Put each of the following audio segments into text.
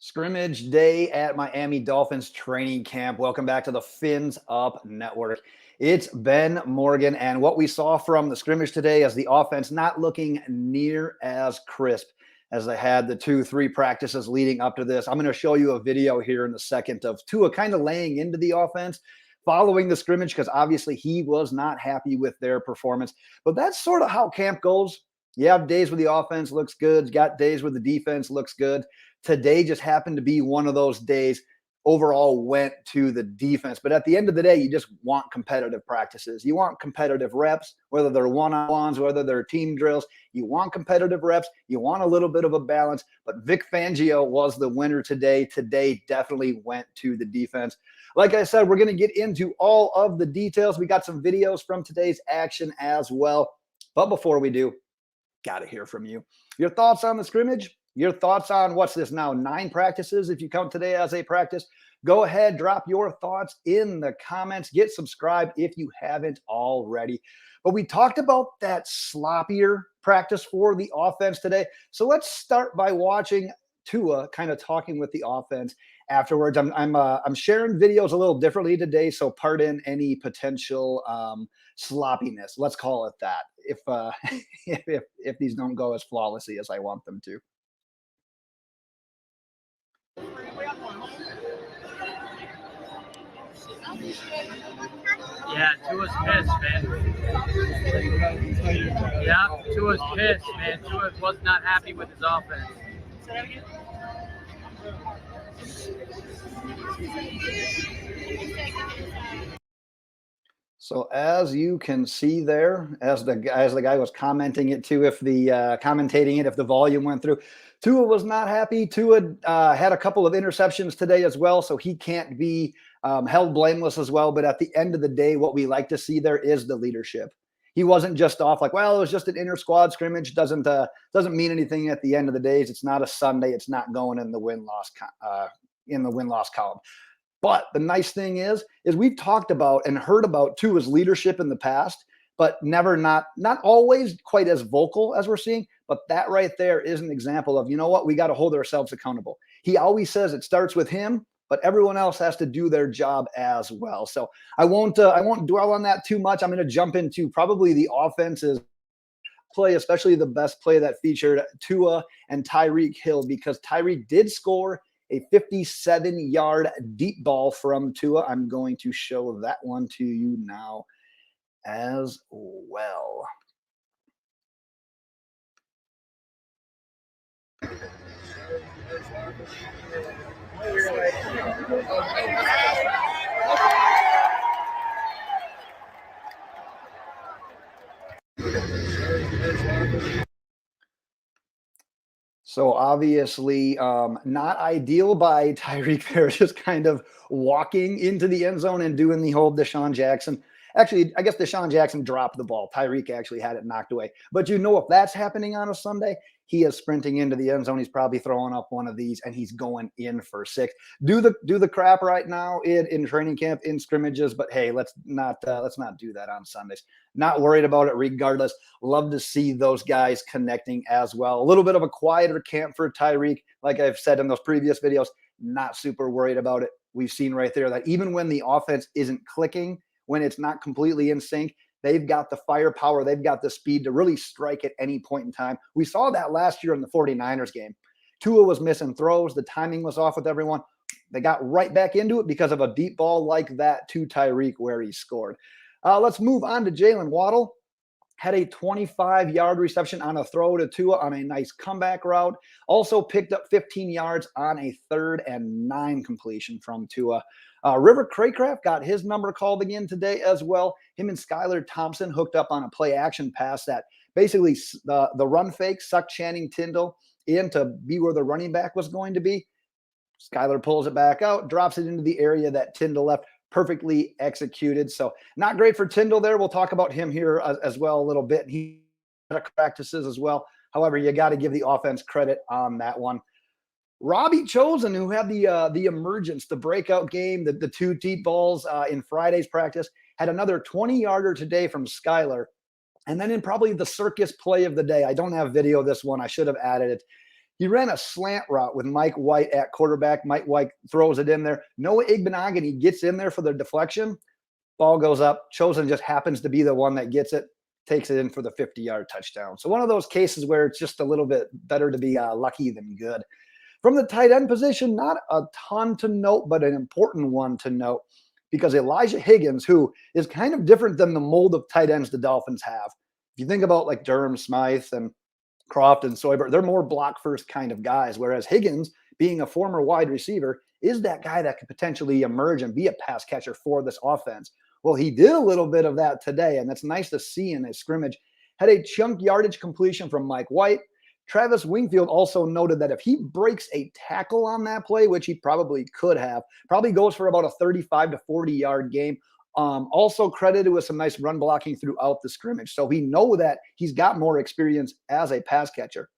Scrimmage day at Miami Dolphins training camp. Welcome back to the Fins Up Network. It's Ben Morgan, and what we saw from the scrimmage today is the offense not looking near as crisp as they had the 2-3 practices leading up to this. I'm going to show you a video here in a second of Tua kind of laying into the offense following the scrimmage because obviously he was not happy with their performance. But that's sort of how camp goes. You have days where the offense looks good. You got days where the defense looks good. Today just happened to be one of those days. Overall went to the defense. But at the end of the day, you just want competitive practices. You want competitive reps, whether they're one-on-ones, whether they're team drills. You want competitive reps. You want a little bit of a balance. But Vic Fangio was the winner today. Today definitely went to the defense. Like I said, we're going to get into all of the details. We got some videos from today's action as well. But before we do, got to hear from you. Your thoughts on the scrimmage? Your thoughts on what's this now, 9 practices, if you count today as a practice. Go ahead, drop your thoughts in the comments. Get subscribed if you haven't already. But we talked about that sloppier practice for the offense today. So let's start by watching Tua kind of talking with the offense afterwards. I'm sharing videos a little differently today, so pardon any potential sloppiness. Let's call it that. If these don't go as flawlessly as I want them to. Yeah, Tua's pissed, man. Yeah, Tua's pissed, man. Tua was not happy with his offense. So as you can see there, as the guy was commenting it too, if the commentating it, if the volume went through, Tua was not happy. Tua had a couple of interceptions today as well, so he can't be held blameless as well. But at the end of the day, what we like to see there is the leadership. He wasn't just off like, well, it was just an inter squad scrimmage. Doesn't mean anything at the end of the days. It's not a Sunday. It's not going in the win-loss column. But the nice thing is we've talked about and heard about Tua's leadership in the past, but not always quite as vocal as we're seeing. But that right there is an example of, you know what, we got to hold ourselves accountable. He always says it starts with him, but everyone else has to do their job as well. So I won't dwell on that too much. I'm going to jump into probably the offense's play, especially the best play that featured Tua and Tyreek Hill, because Tyreek did score a 57-yard deep ball from Tua. I'm going to show that one to you now as well. So obviously not ideal by Tyreek there, just kind of walking into the end zone and doing the whole Deshaun Jackson. Actually, I guess Deshaun Jackson dropped the ball. Tyreek actually had it knocked away. But you know, if that's happening on a Sunday, he is sprinting into the end zone. He's probably throwing up one of these, and he's going in for 6. Do the crap right now in training camp, in scrimmages. But hey, let's not do that on Sundays. Not worried about it regardless. Love to see those guys connecting as well. A little bit of a quieter camp for Tyreek. Like I've said in those previous videos, not super worried about it. We've seen right there that even when the offense isn't clicking, when it's not completely in sync, they've got the firepower, they've got the speed to really strike at any point in time. We saw that last year in the 49ers game. Tua was missing throws. The timing was off with everyone. They got right back into it because of a deep ball like that to Tyreek where he scored. Let's move on to Jaylen Waddle. Had a 25-yard reception on a throw to Tua on a nice comeback route. Also picked up 15 yards on a 3rd and 9 completion from Tua. River Craycraft got his number called again today as well. Him and Skylar Thompson hooked up on a play action pass that basically the run fake sucked Channing Tindall in to be where the running back was going to be. Skylar pulls it back out, drops it into the area that Tindall left. Perfectly executed. So not great for Tindall there. We'll talk about him here as well a little bit. He had practices as well. However, you got to give the offense credit on that one. Robbie Chosen, who had the emergence, the breakout game, the 2 deep balls in Friday's practice, had another 20-yarder today from Skylar. And then in probably the circus play of the day, I don't have video of this one. I should have added it. He ran a slant route with Mike White at quarterback. Mike White throws it in there. Noah Igbinoghene gets in there for the deflection. Ball goes up. Chosen just happens to be the one that gets it, takes it in for the 50-yard touchdown. So one of those cases where it's just a little bit better to be lucky than good. From the tight end position, not a ton to note, but an important one to note because Elijah Higgins, who is kind of different than the mold of tight ends the Dolphins have. If you think about like Durham Smythe and Croft and Soyber, they're more block first kind of guys, whereas Higgins, being a former wide receiver, is that guy that could potentially emerge and be a pass catcher for this offense. Well, he did a little bit of that today, and that's nice to see in a scrimmage. Had a chunk yardage completion from Mike White. Travis Wingfield also noted that if he breaks a tackle on that play, which he probably could have, probably goes for about a 35 to 40-yard game. Also credited with some nice run blocking throughout the scrimmage. So we know that he's got more experience as a pass catcher.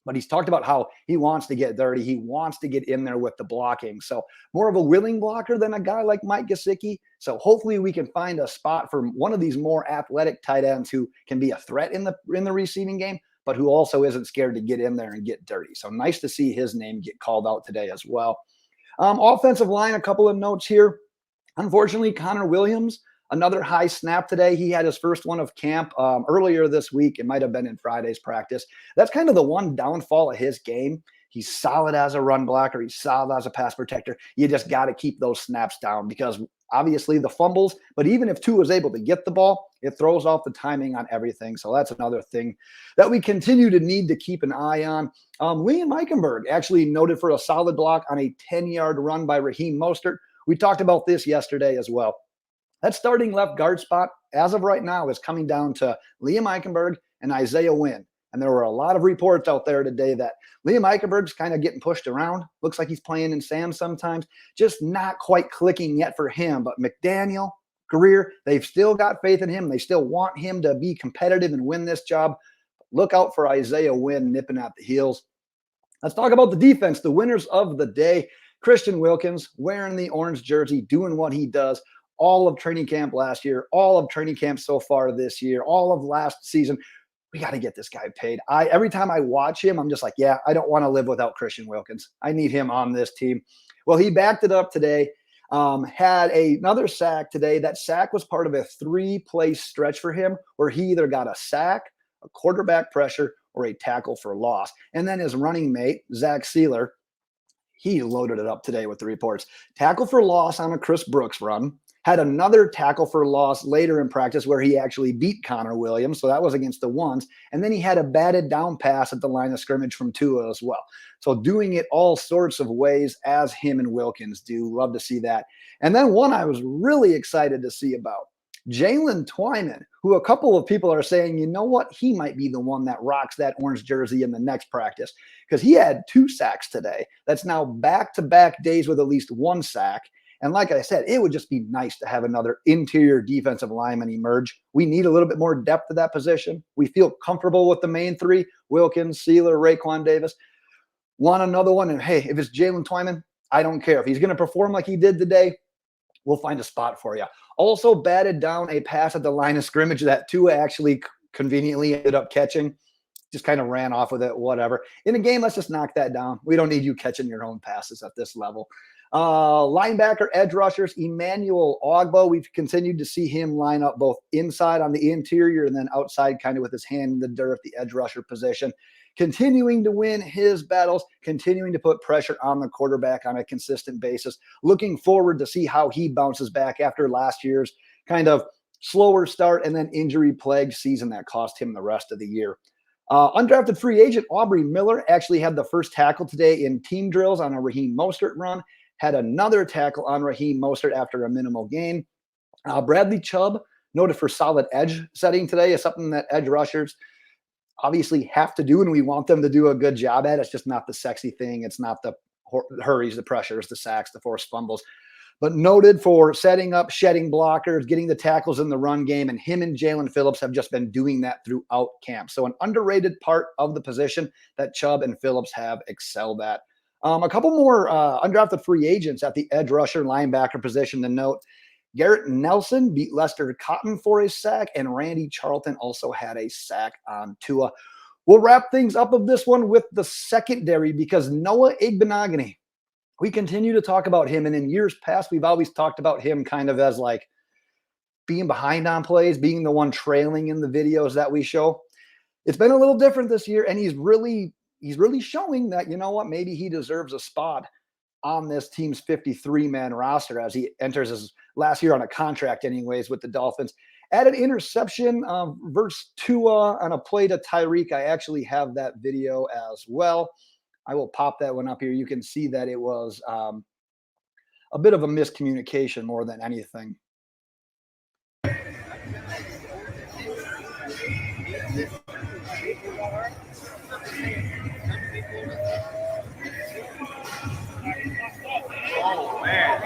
But he's talked about how he wants to get dirty. He wants to get in there with the blocking. So more of a willing blocker than a guy like Mike Gesicki. So hopefully we can find a spot for one of these more athletic tight ends who can be a threat in the receiving game, but who also isn't scared to get in there and get dirty. So nice to see his name get called out today as well. Offensive line, a couple of notes here. Unfortunately, Connor Williams, another high snap today. He had his first one of camp earlier this week. It might have been in Friday's practice. That's kind of the one downfall of his game. He's solid as a run blocker. He's solid as a pass protector. You just got to keep those snaps down because obviously the fumbles, but even if Tua is able to get the ball, it throws off the timing on everything. So that's another thing that we continue to need to keep an eye on. Liam Eichenberg actually noted for a solid block on a 10-yard run by Raheem Mostert. We talked about this yesterday as well. That starting left guard spot, as of right now, is coming down to Liam Eichenberg and Isaiah Wynn. And there were a lot of reports out there today that Liam Eichenberg's kind of getting pushed around. Looks like he's playing in Sam sometimes. Just not quite clicking yet for him. But McDaniel, Greer, they've still got faith in him. They still want him to be competitive and win this job. Look out for Isaiah Wynn nipping at the heels. Let's talk about the defense, the winners of the day. Christian Wilkins wearing the orange jersey, doing what he does all of training camp last year, all of training camp so far this year, all of last season. We got to get this guy paid. Every time I watch him, I'm just like, yeah, I don't want to live without Christian Wilkins. I need him on this team. Well, he backed it up today, had another sack today. That sack was part of a 3-play stretch for him where he either got a sack, a quarterback pressure, or a tackle for loss. And then his running mate, Zach Sieler, he loaded it up today with the reports. Tackle for loss on a Chris Brooks run. Had another tackle for loss later in practice where he actually beat Connor Williams. So that was against the ones. And then he had a batted down pass at the line of scrimmage from Tua as well. So doing it all sorts of ways as him and Wilkins do. Love to see that. And then one I was really excited to see about. Jaylen Twyman, who a couple of people are saying, you know what, he might be the one that rocks that orange jersey in the next practice because he had 2 sacks today. That's now back-to-back days with at least 1 sack. And like I said, it would just be nice to have another interior defensive lineman emerge. We need a little bit more depth at that position. We feel comfortable with the main 3, Wilkins, Sieler, Raekwon Davis. Want another one? And hey, if it's Jaylen Twyman, I don't care. If he's going to perform like he did today, we'll find a spot for you. Also batted down a pass at the line of scrimmage that Tua actually conveniently ended up catching. Just kind of ran off with it, whatever. In a game, let's just knock that down. We don't need you catching your own passes at this level. Linebacker edge rushers, Emmanuel Ogbo. We've continued to see him line up both inside on the interior and then outside kind of with his hand in the dirt at the edge rusher position. Continuing to win his battles, continuing to put pressure on the quarterback on a consistent basis. Looking forward to see how he bounces back after last year's kind of slower start and then injury-plagued season that cost him the rest of the year. Undrafted free agent Aubrey Miller actually had the first tackle today in team drills on a Raheem Mostert run. Had another tackle on Raheem Mostert after a minimal gain. Bradley Chubb, noted for solid edge setting today, is something that edge rushers obviously have to do, and we want them to do a good job at. It's just not the sexy thing. It's not the hurries, the pressures, the sacks, the forced fumbles. But noted for setting up, shedding blockers, getting the tackles in the run game, and him and Jalen Phillips have just been doing that throughout camp. So an underrated part of the position that Chubb and Phillips have excelled at. A couple more undrafted free agents at the edge rusher linebacker position to note. Garrett Nelson beat Lester Cotton for a sack, and Randy Charlton also had a sack on Tua. We'll wrap things up of this one with the secondary because Noah Igbinoghene, we continue to talk about him. And in years past, we've always talked about him kind of as like being behind on plays, being the one trailing in the videos that we show. It's been a little different this year, and he's really showing that, you know what, maybe he deserves a spot on this team's 53-man roster as he enters his last year on a contract anyways with the Dolphins. Added interception versus Tua on a play to Tyreek. I actually have that video as well. I will pop that one up here. You can see that it was a bit of a miscommunication more than anything. Oh, man.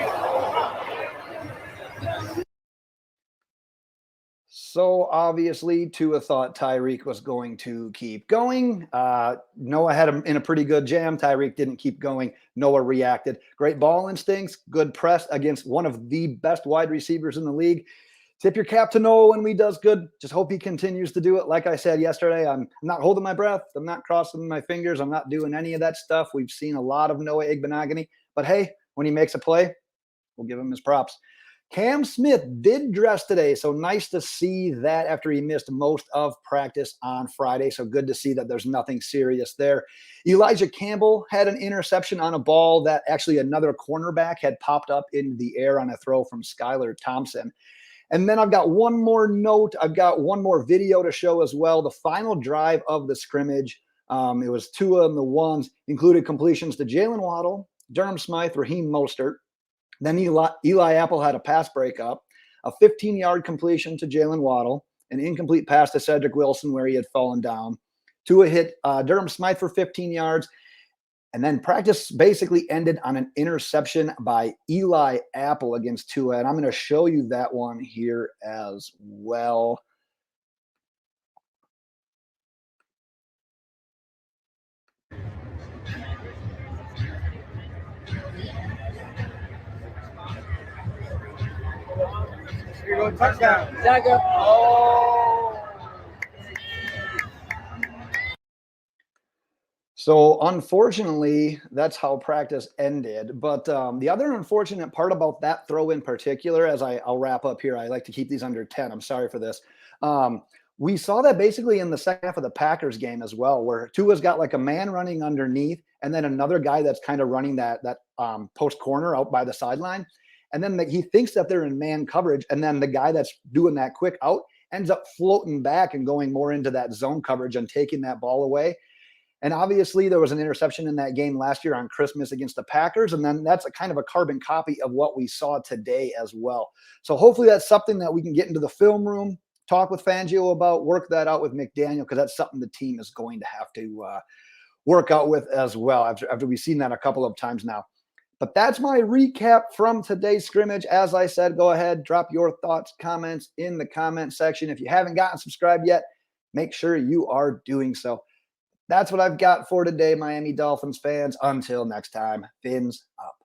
So obviously, Tua thought Tyreek was going to keep going. Noah had him in a pretty good jam. Tyreek didn't keep going. Noah reacted. Great ball instincts, good press against one of the best wide receivers in the league. Tip your cap to Noah when he does good. Just hope he continues to do it. Like I said yesterday, I'm not holding my breath. I'm not crossing my fingers. I'm not doing any of that stuff. We've seen a lot of Noah Igbinoghene. But hey, when he makes a play, we'll give him his props. Cam Smith did dress today, so nice to see that after he missed most of practice on Friday. So good to see that there's nothing serious there. Elijah Campbell had an interception on a ball that actually another cornerback had popped up in the air on a throw from Skylar Thompson. And then I've got one more note. I've got one more video to show as well. The final drive of the scrimmage, it was Tua and the ones, included completions to Jaylen Waddle, Durham Smythe, Raheem Mostert. Then Eli Apple had a pass breakup, a 15-yard completion to Jaylen Waddle, an incomplete pass to Cedric Wilson where he had fallen down. Tua hit Durham Smythe for 15 yards. And then practice basically ended on an interception by Eli Apple against Tua. And I'm going to show you that one here as well. Here goes touchdown. Zaga. Oh. So unfortunately, that's how practice ended. But the other unfortunate part about that throw in particular, as I'll wrap up here, I like to keep these under 10. I'm sorry for this. We saw that basically in the second half of the Packers game as well, where Tua's got like a man running underneath and then another guy that's kind of running that post corner out by the sideline. And then he thinks that they're in man coverage. And then the guy that's doing that quick out ends up floating back and going more into that zone coverage and taking that ball away. And obviously there was an interception in that game last year on Christmas against the Packers. And then that's a kind of a carbon copy of what we saw today as well. So hopefully that's something that we can get into the film room, talk with Fangio about, work that out with McDaniel, because that's something the team is going to have to work out with as well after we've seen that a couple of times now. But that's my recap from today's scrimmage. As I said, go ahead, drop your thoughts, comments in the comment section. If you haven't gotten subscribed yet, make sure you are doing so. That's what I've got for today, Miami Dolphins fans. Until next time, fins up.